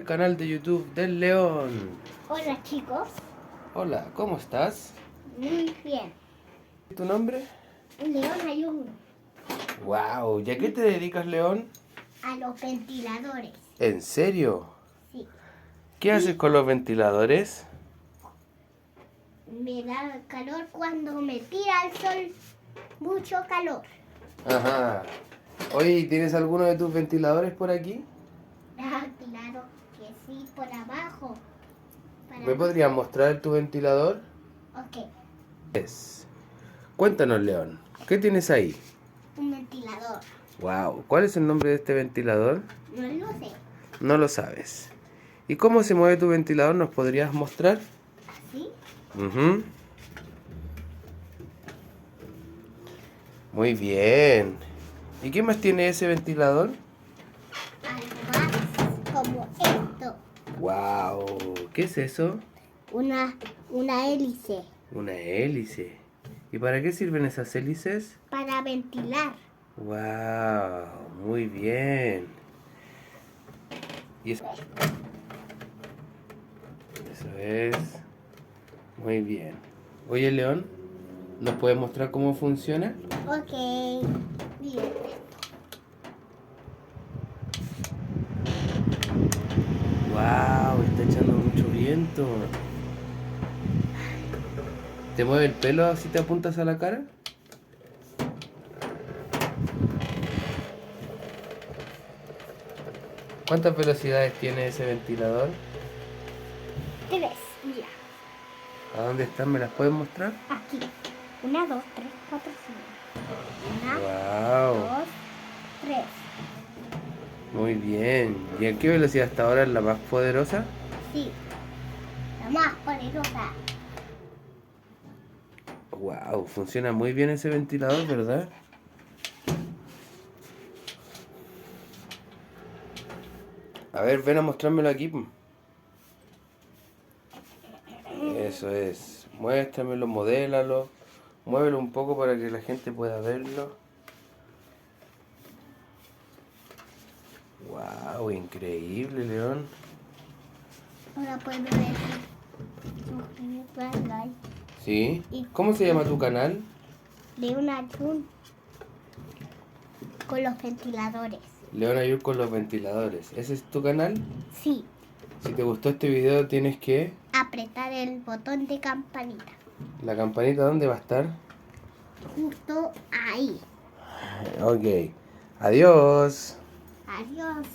canal de YouTube del León. Hola chicos, Hola, ¿cómo estás? muy bien. ¿Tu nombre? León hay uno, Wow, ¿y a qué te dedicas, León? a los ventiladores. ¿En serio? Sí, ¿Qué haces con los ventiladores? me da calor cuando me tira el sol, mucho calor. Ajá. Oye, ¿y ¿tienes alguno de tus ventiladores por aquí? Ah, claro que sí, por abajo. ¿Me podrías mostrar tu ventilador? Ok, Cuéntanos, León, ¿qué tienes ahí? un ventilador. Wow, ¿cuál es el nombre de este ventilador? No lo sé, No lo sabes. ¿Y cómo se mueve tu ventilador? ¿Nos podrías mostrar? así. Ujú. Muy bien. ¿Y qué más tiene ese ventilador? Algo más como esto, Wow, ¿qué es eso? una hélice Una hélice. ¿Y para qué sirven esas hélices? para ventilar. Wow, muy bien. Y eso es. Muy bien. Oye, León, ¿nos puedes mostrar cómo funciona? Ok, bien. Wow, está echando mucho viento. ¿Te mueve el pelo si te apuntas a la cara? ¿Cuántas velocidades tiene ese ventilador? 3, mira. ¿A dónde están? ¿Me las puedes mostrar? Aquí. 1, 2, 3, 4, 5. 1, Wow, 2, 3. muy bien. ¿Y a qué velocidad hasta ahora es la más poderosa? Sí. La más poderosa. Wow, funciona muy bien ese ventilador, ¿verdad? A ver, ven a mostrármelo aquí. Eso es. Muéstramelo, modélalo. Muévelo un poco para que la gente pueda verlo. Wow, increíble, León. Ahora puedo decir. Suscríbete, like. ¿Sí? ¿Cómo se llama tu canal? De un atún con los ventiladores. León Ayur con los ventiladores. ¿Ese es tu canal? Sí. Si te gustó este video tienes que... Apretar el botón de campanita. ¿La campanita dónde va a estar? Justo ahí. Ok. Adiós. Adiós.